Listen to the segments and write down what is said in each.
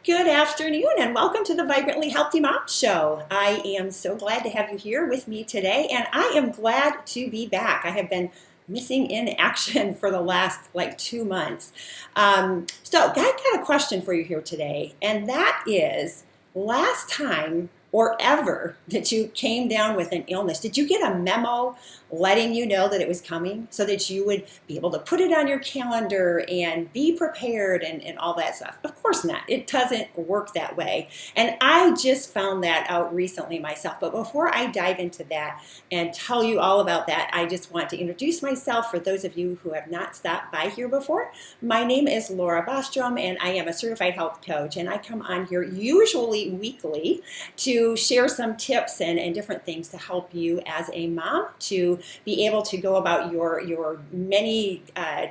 Good afternoon and welcome to the Vibrantly Healthy Mom Show. I am so glad to have you here with me today, and I am glad to be back. I have been missing in action for the last 2 months. So I got a question for you here today, and that is, last time or ever that you came down with an illness, did you get a memo letting you know that it was coming so that you would be able to put it on your calendar and be prepared and all that stuff? Of course not. It doesn't work that way. And I just found that out recently myself. But before I dive into that and tell you all about that, I just want to introduce myself for those of you who have not stopped by here before. My name is Laura Bostrom, and I am a certified health coach. And I come on here usually weekly to share some tips and different things to help you as a mom to be able to go about your many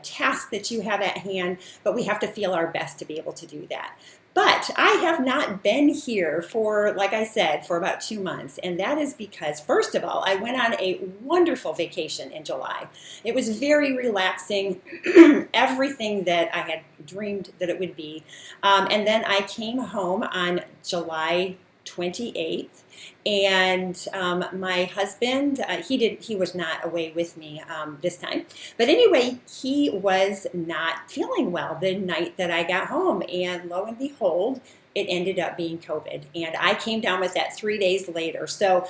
tasks that you have at hand, but we have to feel our best to be able to do that. But I have not been here for, like I said, for about 2 months. And that is because, first of all, I went on a wonderful vacation in July. It was very relaxing, everything that I had dreamed that it would be. And then I came home on July 28th, and my husband, he was not away with me this time, but anyway, he was not feeling well the night that I got home, and lo and behold, it ended up being COVID, and I came down with that 3 days later. So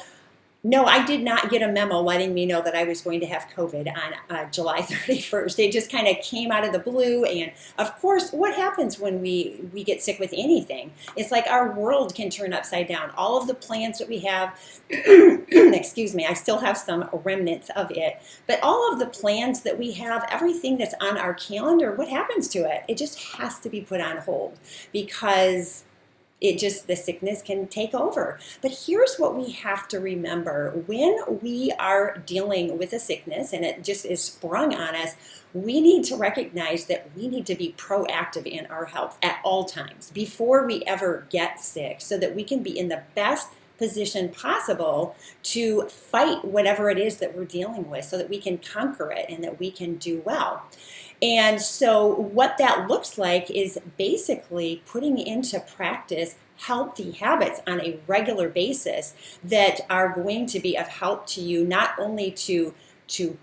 no, I did not get a memo letting me know that I was going to have COVID on July 31st. It just kind of came out of the blue. And of course, what happens when we get sick with anything? It's like our world can turn upside down. All of the plans that we have, excuse me, I still have some remnants of it, but all of the plans that we have, everything that's on our calendar, what happens to it? It just has to be put on hold because the sickness can take over. But here's what we have to remember. When we are dealing with a sickness and it just is sprung on us, we need to recognize that we need to be proactive in our health at all times before we ever get sick so that we can be in the best position possible to fight whatever it is that we're dealing with so that we can conquer it and that we can do well. And so what that looks like is basically putting into practice healthy habits on a regular basis that are going to be of help to you, not only to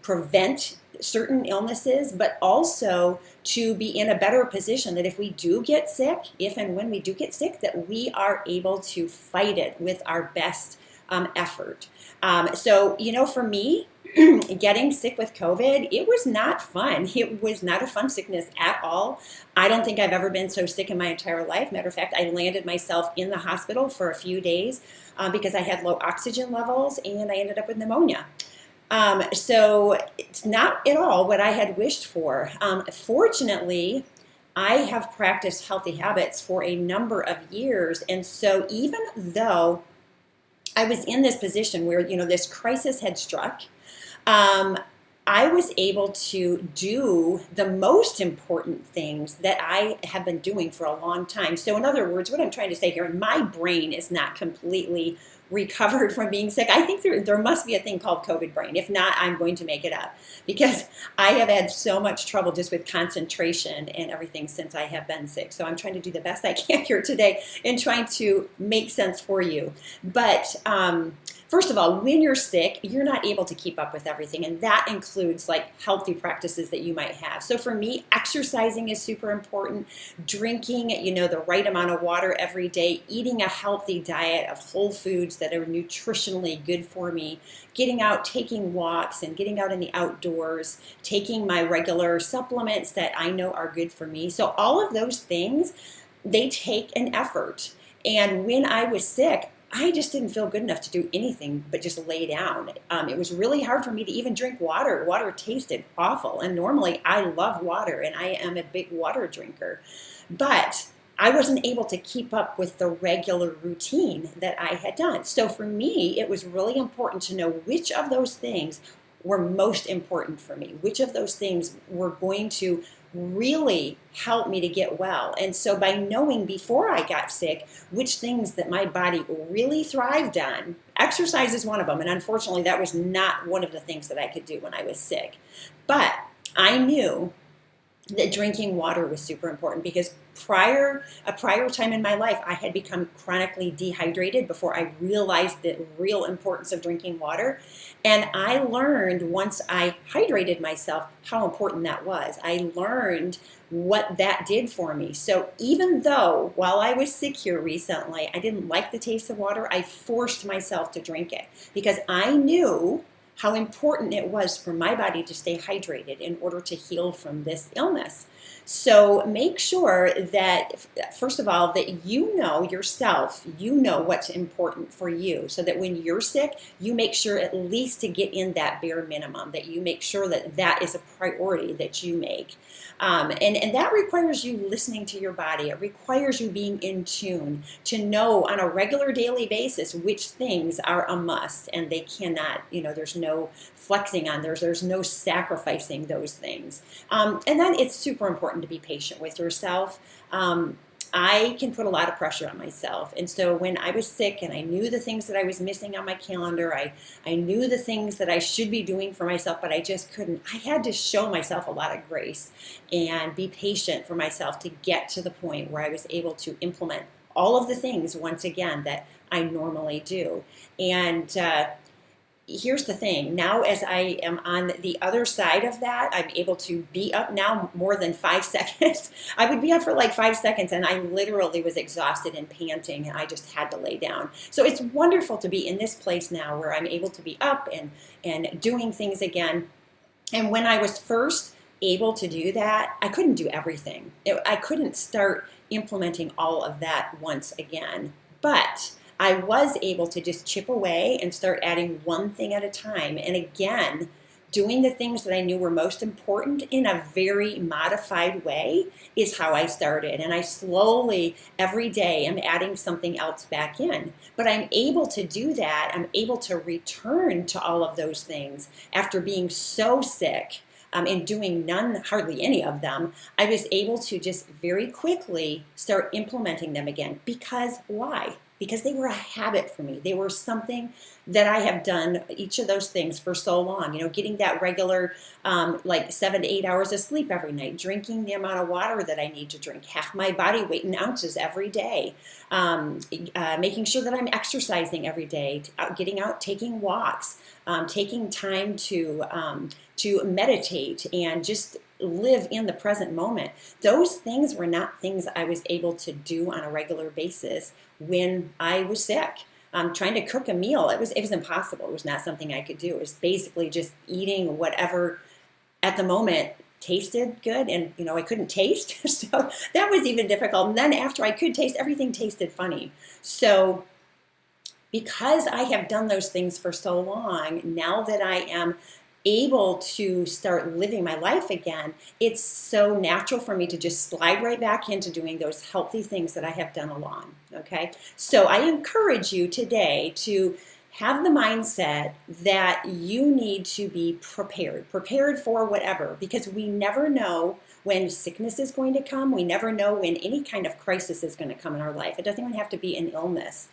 prevent certain illnesses, but also to be in a better position that if we do get sick, if and when we do get sick, that we are able to fight it with our best effort. So, for me, getting sick with COVID, it was not fun. It was not a fun sickness at all. I don't think I've ever been so sick in my entire life. Matter of fact, I landed myself in the hospital for a few days because I had low oxygen levels and I ended up with pneumonia. So it's not at all what I had wished for. Fortunately, I have practiced healthy habits for a number of years. And so even though I was in this position where, this crisis had struck, I was able to do the most important things that I have been doing for a long time. So in other words, what I'm trying to say here, my brain is not completely recovered from being sick. I think there must be a thing called COVID brain. If not, I'm going to make it up because I have had so much trouble just with concentration and everything since I have been sick. So I'm trying to do the best I can here today and trying to make sense for you. But first of all, when you're sick, you're not able to keep up with everything. And that includes healthy practices that you might have. So for me, exercising is super important. Drinking, the right amount of water every day. Eating a healthy diet of whole foods that are nutritionally good for me. Getting out, taking walks, and getting out in the outdoors. Taking my regular supplements that I know are good for me. So all of those things, they take an effort. And when I was sick, I just didn't feel good enough to do anything but just lay down. It was really hard for me to even drink water. Water tasted awful. And normally I love water and I am a big water drinker. But I wasn't able to keep up with the regular routine that I had done. So for me, it was really important to know which of those things were most important for me, which of those things were going to really help me to get well. And so by knowing before I got sick which things that my body really thrived on, exercise is one of them. And unfortunately, that was not one of the things that I could do when I was sick. But I knew that drinking water was super important because a prior time in my life, I had become chronically dehydrated before I realized the real importance of drinking water. And I learned once I hydrated myself how important that was. I learned what that did for me. So even though while I was sick here recently, I didn't like the taste of water, I forced myself to drink it because I knew how important it was for my body to stay hydrated in order to heal from this illness. So make sure that, first of all, that you know yourself, you know what's important for you, so that when you're sick, you make sure at least to get in that bare minimum, that you make sure that that is a priority that you make. And that requires you listening to your body. It requires you being in tune to know on a regular daily basis which things are a must and they cannot, there's no flexing on there's no sacrificing those things. And then it's super important to be patient with yourself. I can put a lot of pressure on myself. And so when I was sick and I knew the things that I was missing on my calendar, I knew the things that I should be doing for myself, but I just couldn't. I had to show myself a lot of grace and be patient for myself to get to the point where I was able to implement all of the things once again that I normally do. And here's the thing. Now, as I am on the other side of that, I'm able to be up now more than 5 seconds. I would be up for like 5 seconds and I literally was exhausted and panting and I just had to lay down. So it's wonderful to be in this place now where I'm able to be up and doing things again. And when I was first able to do that, I couldn't do everything. I couldn't start implementing all of that once again. But I was able to just chip away and start adding one thing at a time. And again, doing the things that I knew were most important in a very modified way is how I started. And I slowly, every day, am adding something else back in. But I'm able to do that. I'm able to return to all of those things after being so sick. And doing hardly any of them, I was able to just very quickly start implementing them again. Because why? Because they were a habit for me. They were something that I have done, each of those things, for so long. Getting that regular, like 7 to 8 hours of sleep every night, drinking the amount of water that I need to drink, half my body weight in ounces every day, making sure that I'm exercising every day, getting out, taking walks, taking time to meditate and just live in the present moment. Those things were not things I was able to do on a regular basis when I was sick. Trying to cook a meal, it was impossible. It was not something I could do. It was basically just eating whatever at the moment tasted good, and I couldn't taste, so that was even difficult. And then after I could taste, everything tasted funny. So because I have done those things for so long, now that I am able to start living my life again, it's so natural for me to just slide right back into doing those healthy things that I have done along. Okay, so I encourage you today to have the mindset that you need to be prepared for whatever, because we never know when sickness is going to come. We never know when any kind of crisis is going to come in our life. It doesn't even have to be an illness.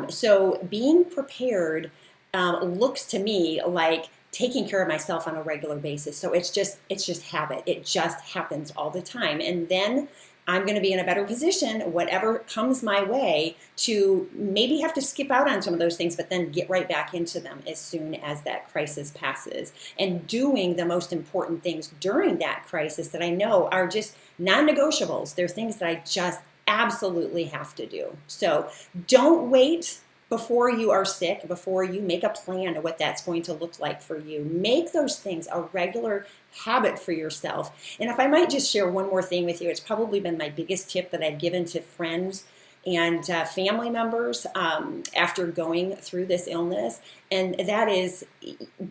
So being prepared looks to me like taking care of myself on a regular basis. So it's just habit. It just happens all the time. And then I'm going to be in a better position, whatever comes my way, to maybe have to skip out on some of those things, but then get right back into them as soon as that crisis passes. And doing the most important things during that crisis that I know are just non-negotiables. They're things that I just absolutely have to do. So don't wait before you are sick, before you make a plan of what that's going to look like for you. Make those things a regular habit for yourself. And if I might just share one more thing with you, it's probably been my biggest tip that I've given to friends and family members after going through this illness. And that is,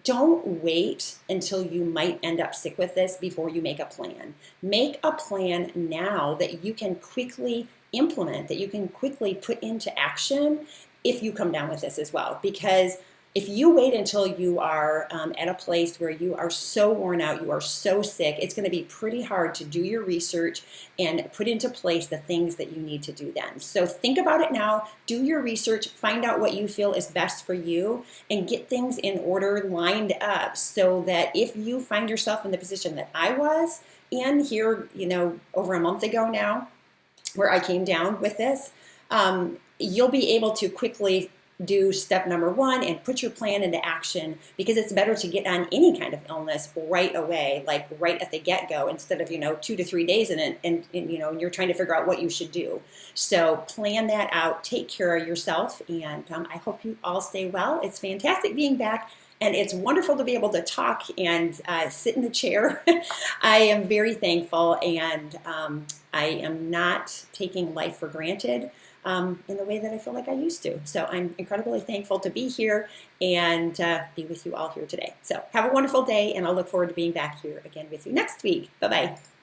don't wait until you might end up sick with this before you make a plan. Make a plan now that you can quickly implement, that you can quickly put into action if you come down with this as well. Because if you wait until you are at a place where you are so worn out, you are so sick, it's going to be pretty hard to do your research and put into place the things that you need to do then. So think about it now, do your research, find out what you feel is best for you, and get things in order, lined up, so that if you find yourself in the position that I was in here, over a month ago now, where I came down with this, you'll be able to quickly do step number one and put your plan into action, because it's better to get on any kind of illness right away, like right at the get-go, instead of 2 to 3 days in it, and you're trying to figure out what you should do. So plan that out, take care of yourself, and I hope you all stay well. It's fantastic being back, and it's wonderful to be able to talk and sit in the chair. I am very thankful, and I am not taking life for granted in the way that I feel like I used to. So I'm incredibly thankful to be here and be with you all here today. So have a wonderful day, and I'll look forward to being back here again with you next week. Bye-bye.